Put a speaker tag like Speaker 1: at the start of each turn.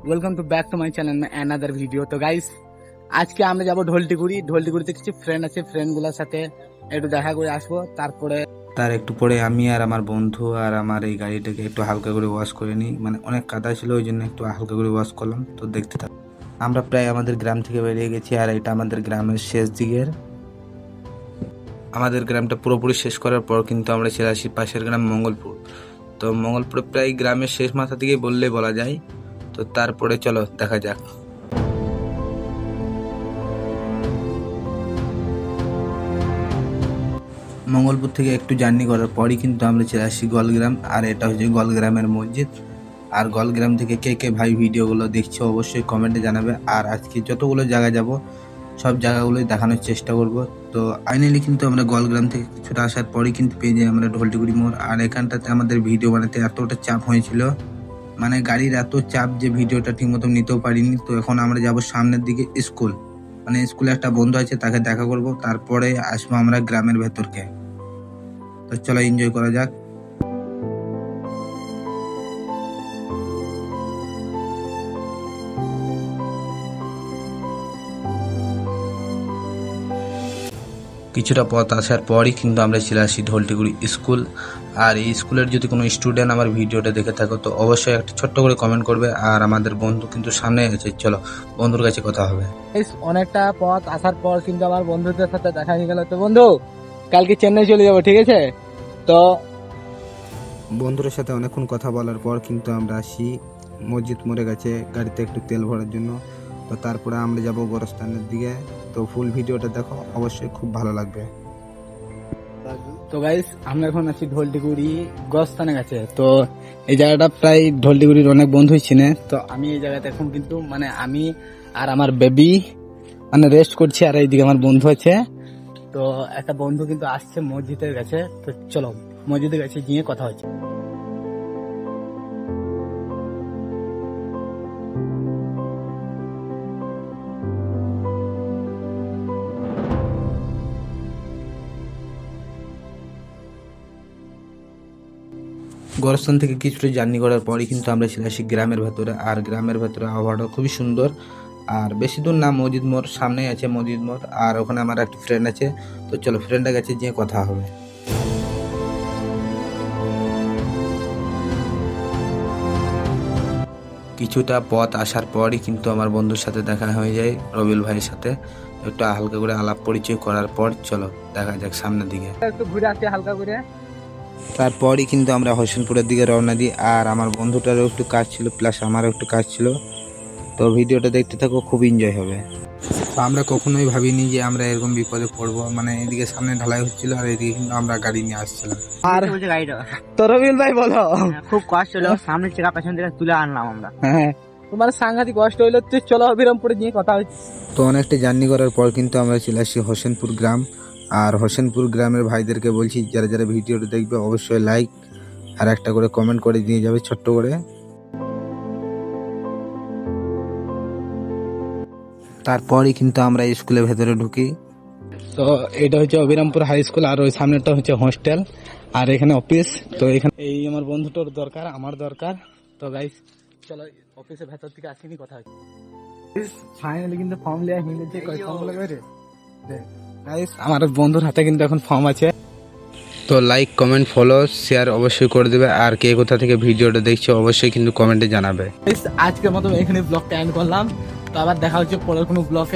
Speaker 1: Welcome to back to my channel another video. তো guys, আজকে আমরা যাবো ঢলটিগুড়িতে কিছু ফ্রেন্ড আছে, ফ্রেন্ডগুলোর সাথে একটু দেখা করে আসবো। তারপরে
Speaker 2: তার একটু পরে আমি আর আমার বন্ধু আর আমার এই গাড়িটাকে একটু হালকা করে ওয়াশ করে নিই, মানে অনেক কাদা ছিল ওই জন্য একটু হালকা করে ওয়াশ করলাম। তো দেখতে থাক। আমরা প্রায় আমাদের গ্রাম থেকে বেরিয়ে গেছি, আর এটা আমাদের গ্রামের শেষ দিকের। আমাদের গ্রামটা পুরোপুরি শেষ করার পর কিন্তু আমরা চলে আসি পাশের গ্রাম মঙ্গলপুর। তো মঙ্গলপুরে প্রায় গ্রামের শেষ মাথা থেকে বললে বলা যায়। তো তারপরে চলো দেখা যাক। মঙ্গলপুর থেকে একটু জার্নি করার পরই কিন্তু আমরা চলে আসি গলগ্রাম, আর এটা হচ্ছে গলগ্রামের মসজিদ। আর গলগ্রাম থেকে কে কে ভাই ভিডিওগুলো দেখছো অবশ্যই কমেন্টে জানাবে। আর আজকে যতগুলো জায়গা যাব সব জায়গাগুলোই দেখানোর চেষ্টা করব। তো ফাইনালি কিন্তু আমরা গলগ্রাম থেকে কিছুটা আসার পরই কিন্তু পেয়ে যাই আমরা ঢলটিগুড়ি মোড়। আর এখানটাতে আমাদের ভিডিও বানাতে এতটা চাপ হয়েছিল, মানে গাড়ির এত চাপ যে ভিডিওটা ঠিক মতো নিতেও পারিনি। তো এখন আমরা যাব সামনের দিকে স্কুল, মানে স্কুলে একটা বন্ধু আছে তাকে দেখা করব, তারপরে আসবো আমরা গ্রামের ভেতরকে। তো চলো এনজয় করা যাক। কিছুটা পথ আসার পরই কিন্তু আমরা চলে আসি ঢলটিগুড়ি স্কুল। আর এই স্কুলের যদি কোনো স্টুডেন্ট আমার ভিডিওটা দেখে থাকো তো অবশ্যই একটা ছোট্ট করে কমেন্ট করবে। আর আমাদের বন্ধু কিন্তু সামনে আছে, চলো বন্ধুর কাছে কথা হবে।
Speaker 1: গাইস, অনেকটা পথ আসার পর কিন্তু আমার বন্ধুদের সাথে দেখা হয়ে গেল। তো বন্ধু, কালকে চেন্নাই চলে যাবো, ঠিক আছে? তো
Speaker 2: বন্ধুদের সাথে অনেকক্ষণ কথা বলার পর কিন্তু আমরা আসি মসজিদ মোড়ে গেছে গাড়িতে একটু তেল ভরার জন্য। তো তারপরে আমরা যাব গোরস্থানের দিকে। তো ফুল ভিডিওটা দেখো, অবশ্যই খুব ভালো লাগবে।
Speaker 1: তো গাইস, আমরা এখন আছি ঢলটিগুড়ি গোরস্থানে গেছে। তো এই জায়গাটা প্রায় ঢলটিগুড়ির অনেক বন্ধুই চিনে। তো আমি এই জায়গাতে এখন কিন্তু মানে আমি আর আমার বেবি মানে রেস্ট করছি, আর এইদিকে আমার বন্ধু আছে। তো একটা বন্ধু কিন্তু আসছে মসজিদের কাছে। তো চলো মসজিদের কাছে গিয়ে কথা হচ্ছে।
Speaker 2: গোরস্থান থেকে কিছুটা জার্নি করার পরই কিন্তু আমরা চলে আসি গ্রামের ভেতরে। আর গ্রামের ভেতরে আবহাওয়াটা খুবই সুন্দর। আর বেশি দূর না, মসজিদ মোড় সামনেই আছে মসজিদ মোড়। আর ওখানে আমার একটা ফ্রেন্ড আছে, তো চলো ফ্রেন্ডের কাছে গিয়ে কথা হবে। কিছুটা পথ আসার পরই কিন্তু আমার বন্ধুর সাথে দেখা হয়ে যায়, রবিউল ভাইয়ের সাথে। একটু হালকা করে আলাপ পরিচয় করার পর চলো দেখা যাক সামনের দিকে।
Speaker 1: একটু ঘুরে আসছে হালকা করে।
Speaker 2: তারপরই কিন্তু আমরা হোসেনপুরের দিকে রওনা দিই। আর আমার বন্ধুটারও একটু কাজ ছিল, প্লাস আমারও একটু কাজ ছিল। তো ভিডিওটা দেখতে থাকো, খুব এনজয় হবে। তো আমরা কখনোই ভাবিনি যে আমরা এরকম বিপদে পড়বো, মানে এদিকে সামনে ঢালাই হচ্ছিল আর এদিকে কিন্তু আমরা গাড়ি নিয়ে আসছিলাম।
Speaker 1: আর তো রবিউল ভাই বলো।
Speaker 3: খুব কষ্ট হলো, সামনে চেকা পেছন থেকে তুলে আনলাম আমরা।
Speaker 1: হ্যাঁ, তোমার সাংঘাতিক কষ্ট হইলো। তুই চলো বিরামপুরে গিয়ে কথা হচ্ছে।
Speaker 2: তো অনেকটা জার্নি করার পর কিন্তু আমরা চলে আসি হোসেনপুর গ্রাম। আর হোসেনপুর গ্রামের ভাইদেরকে বলছি যারা যারা ভিডিওটা দেখবে অবশ্যই লাইক আর একটা করে কমেন্ট করে দিয়ে যাবে ছোট্ট করে। তারপরই কিন্তু আমরা স্কুলের ভেতরে ঢুকি।
Speaker 1: তো এটা হচ্ছে অবিরামপুর হাই স্কুল, আর ওই সামনেটা হচ্ছে হোস্টেল, আর এখানে অফিস। তো এখানে এই আমার বন্ধুটার দরকার, আমার দরকার। তো গাইস চলো অফিসের ভেতর থেকে আসিনি কথা হচ্ছে। ফাইনালি কিন্তু ফর্ম লিয়া মিলেছে। কই ফর্ম লাগবে রে? গাইস, আমার বন্ধুর হাতে কিন্তু এখন ফর্ম আছে।
Speaker 2: তো লাইক কমেন্ট ফলো শেয়ার অবশ্যই করে দেবে। আর কে কোথা থেকে ভিডিওটা দেখছো অবশ্যই কিন্তু কমেন্টে জানাবে।
Speaker 1: আজকের মতো এখানে ব্লগটা এন্ড করলাম। তো আবার দেখা হচ্ছে পরের কোনো ব্লগে।